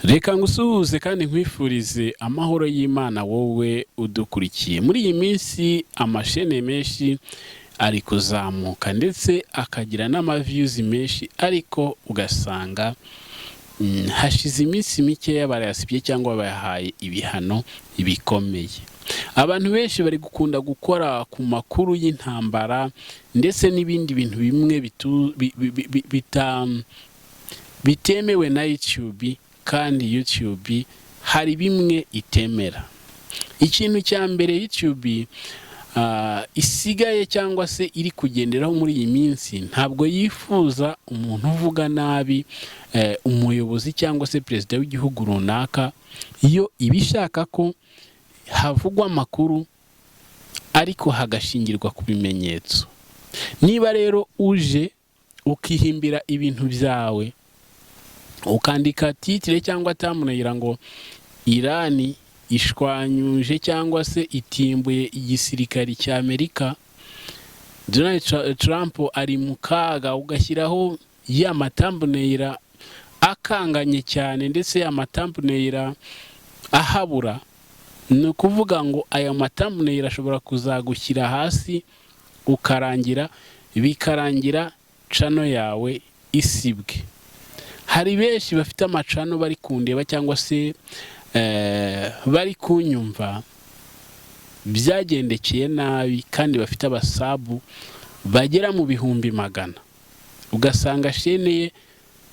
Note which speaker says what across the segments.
Speaker 1: Reka ngusuhuze kandi nkwifurize amahoro y'Imana wowe udukurikiye. Muri iyi minsi amashene menshi ari kuzamuka ndetse akagira n'ama-views menshi, ariko ugasanga hashize iminsi mike barayasibye cyangwa bayahaye ibihano bikomeye. Abantu benshi bari gukunda gukora ku makuru y'intambara ndetse n'ibindi bintu bimwe bitemewe na YouTube, kandi YouTube hari bimwe itemera. Ikintu cya mbere YouTube isigaye cyangwa se iri kugenderaho muri iyi minsi, ntabwo yifuza umuntu uvuga nabi umuyobozi cyangwa se perezida w'igihugu runaka. Iyo ibishaka ko havugwa amakuru ariko hagashingirwa ku bimenyetso. Niba rero uje ukihimbira ibintu byawe, ukandika titre cyangwa thumbnail ngo Irani ishwanyuje cyangwa se itimbuye igisirikari cya Amerika, Donald Trump ari mu kaga, ugashyiraho ya thumbnail akanganye cyane ndetse ya thumbnail ahabura, ni ukuvuga ngo aya thumbnail ashobora kuzagushyira hasi bikarangira channel yawe isibwe. Hari benshi bafite amacano bari kundeba cyangwa se bari kunyumva byagendekeye nabi, kandi bafite abasabu bagera mu bihumbi magana. Ugasanga shene ye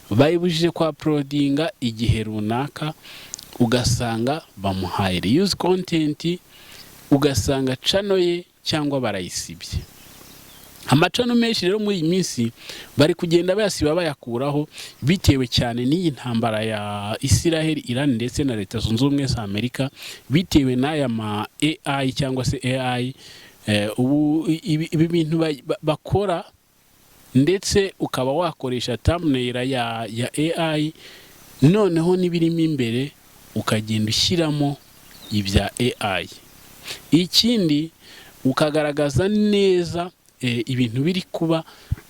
Speaker 1: bayibujije kwa uploadinga igihe runaka, ugasanga bamuhaye reuse content, ugasanga channel ye cyangwa barayisibye. Amacano menshi rero muri iyi minsi bari kugenda bayasiba bayakuraho, bitewe cyane n'iyi ntambara ya Israel, Iran ndetse na Leta Zunze Ubumwe za Amerika, bitewe n'aya ma AI cyangwa se AI. Ibi bintu bakora, ndetse ukaba wakoresha thumbnail ya AI, noneho n'ibirimo imbere ukagenda ushyiramo ibya AI. Ikindi ukagaragaza neza ibintu biri kuba,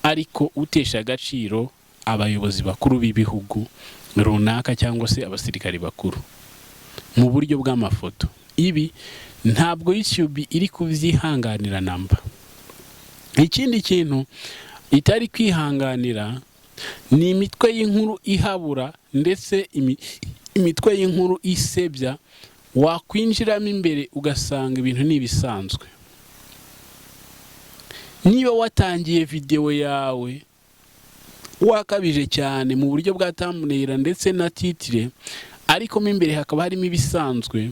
Speaker 1: ariko utesha agaciro abayobozi bakuru b'ibihugu runaka cyangwa se abasirikari bakuru mu buryo bw'amafoto. Ibi ntabwo YouTube iri kubyihanganira namba. Ikindi kintu itari kwihanganira ni imitwe y'inkuru ihabura, ndetse imitwe y'inkuru isebya. Wakwinjiramo imbere ugasanga ibintu nibisanzwe. Niba watangiye video yawe wakabije cyane mu buryo bwa thumbnail ndetse na titre, ariko mo imbere hakaba harimo ibisanzwe,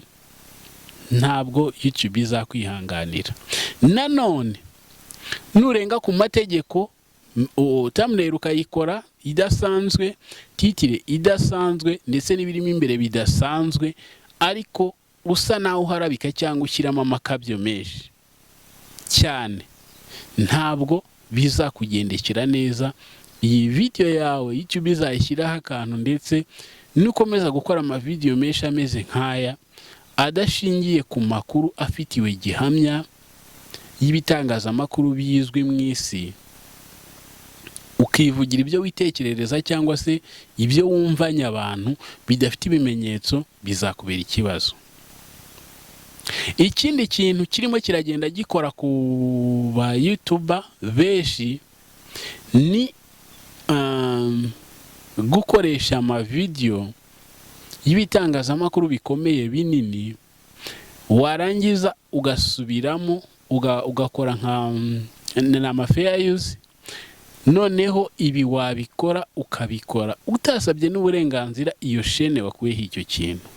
Speaker 1: ntabwo YouTube izakwihanganira. Nanone nurenga ku mategeko, thumbnail ukayikora idasanzwe, titre idasanzwe, ndetse n'ibirimo imbere bidasanzwe, ariko usa naho uharabika cyangwa ushyiramo amakabyo menshi cyane, ntabwo bizakugendekera neza. Iyi video yawe YouTube izayishyiraho akantu, ndetse nukomeza gukora amavideo menshi ameze nk'aya adashingiye ku makuru afitiwe gihamya y'ibitangazamakuru bizwi mu isi, ukivugira ibyo witekerereza cyangwa se ibyo wumvanya abantu bidafite ibimenyetso, bizakubera ikibazo. Ikindi kintu kirimo kiragenda gikora ku ba YouTuber benshi ni gukoresha amavideo y'ibitangazamakuru bikomeye binini, warangiza ugasubiramo ugakora nka fair use. Noneho ibi wabikora ukabikora utasabye n'uburenganzira iyo shene wakuyeho icyo kintu,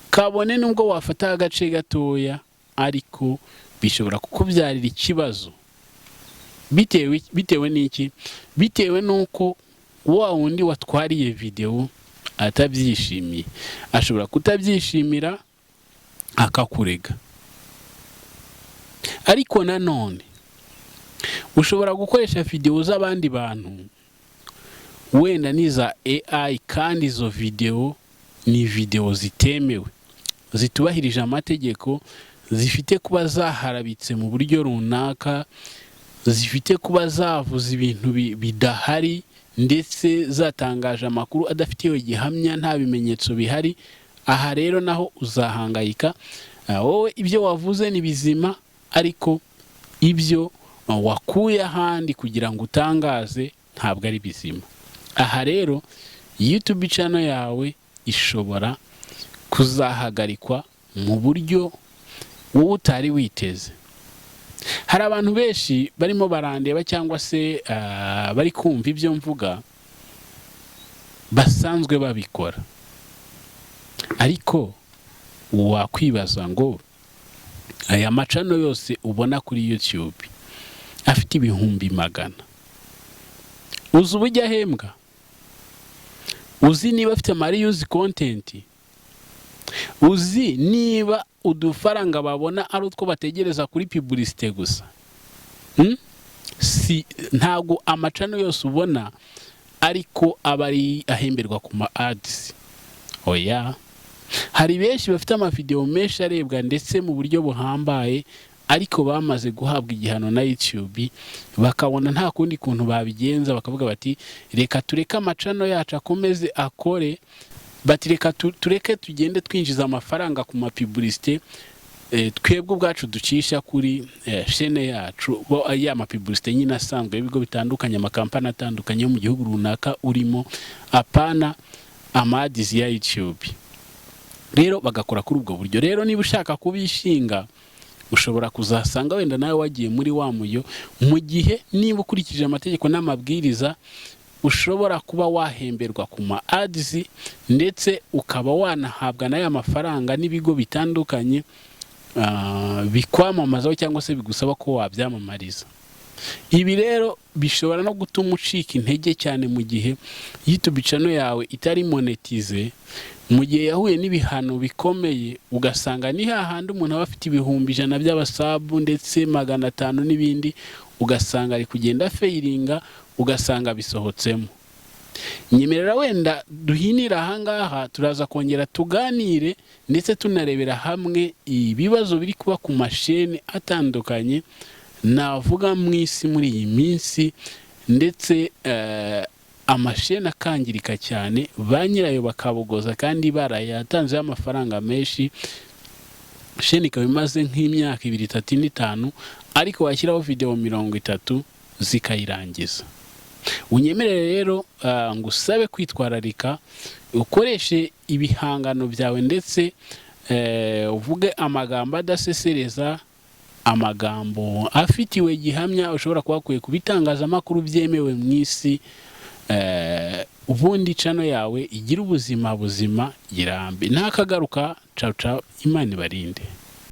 Speaker 1: kabone nubwo wafata agace gatoya, ariko bishobora kukubyarira ikibazo. Bitewe n'iki? Bitewe nuko wa wundi watwariye video atabyishimiye, ashobora kutabyishimira akakurega. Ariko nanone ushobora gukoresha video z'abandi bantu, wenda niza AI, kandi izo video ni video zitemewe, zitubahirije amategeko, zifite kuba zaharabitse mu buryo runaka, zifite kuba zavuza ibintu bidahari, ndetse zatangaje amakuru adafitiwe gihamya, nta bimenyetso bihari. Aha rero naho uzahangayika. Wowe ibyo wavuze ni bizima, ariko ibyo wakuye ahandi kugira ngo utangaze ntabwo ari bizima. Aha rero YouTube channel yawe ishobora kuzahagarikwa mu buryo wowe utari witeze. Hari abantu benshi barimo barandeba cyangwa se bari kumva ibyo mvuga basanzwe babikora, ariko wakwibaza ngo aya macano yose ubona kuri YouTube afite ibihumbi magana, uzi ubujya ahembwa? Uzi niba afite reuse content? Uzi niba udufaranga babona ari utwo bategereza kuri publicité gusa? Ntago amacano yose ubona ariko abari ahemberwa ku ma ads. Oya, hari benshi bafite amavideo menshi arebwa ndetse mu buryo buhambaye, ariko bamaze guhabwa igihano na YouTube bakabona nta kundi kuntu babigenza, bakavuga bati reka tureke amacano yacu akomeze akore, bati reka tureke tugende twinjiza amafaranga ku ma publicité twebwe ubwacu ducisha kuri chaîne yacu. Ya ma publicité nyine asanzwe ibigo bitandukanye, amakampani atandukanye yo mu gihugu runaka urimo, apana amadizi ya YouTube. Rero bagakora kuri ubwo buryo. Rero niba ushaka kubishinga, ushobora kuzasanga wenda nawe wagiye muri wa muyo, mu gihe niba ukurikije amategeko n'amabwiriza ushobora kuba wahemberwa ku ma ads, ndetse ukaba wanahabwa n'aya mafaranga n'ibigo bitandukanye bikwamamazaho cyangwa se bigusaba ko wabyamamariza. Ibi rero bishobora no gutuma ucika intege cyane mu gihe YouTube channel yawe itari monetize, mu gihe yahuye n'ibihano bikomeye, ugasanga ni hahandi umuntu aba afite ibihumbi 100 by'abasabu ndetse 500 n'ibindi, ugasanga ari kugenda failinga, ugasanga bisohotsemo. Nyemerera wenda duhinira ahangaha, turaza kongera tuganire ndetse tunarebera hamwe ibibazo biri kuba ku mashene atandukanye navuga mu isi muri iyi minsi, ndetse amashene akangirika cyane, ba nyirayo bakabugoza kandi barayatanzeho amafaranga menshi. Shene ikaba imaze nk'imyaka 2, 3, 5, ariko washyiraho video 30 zikayirangiza. Unyemerere rero ngusabe kwitwararika, ukoreshe ibihangano byawe ndetse uvuge amagambo adasesereza, amagambo afitiwe gihamya ushobora kubakuye kubitangazamakuru byemewe mu isi, ubundi channel yawe igira ubuzima buzima girambe. Ntakagaruka. Ciao ciao, Imana ibarinde.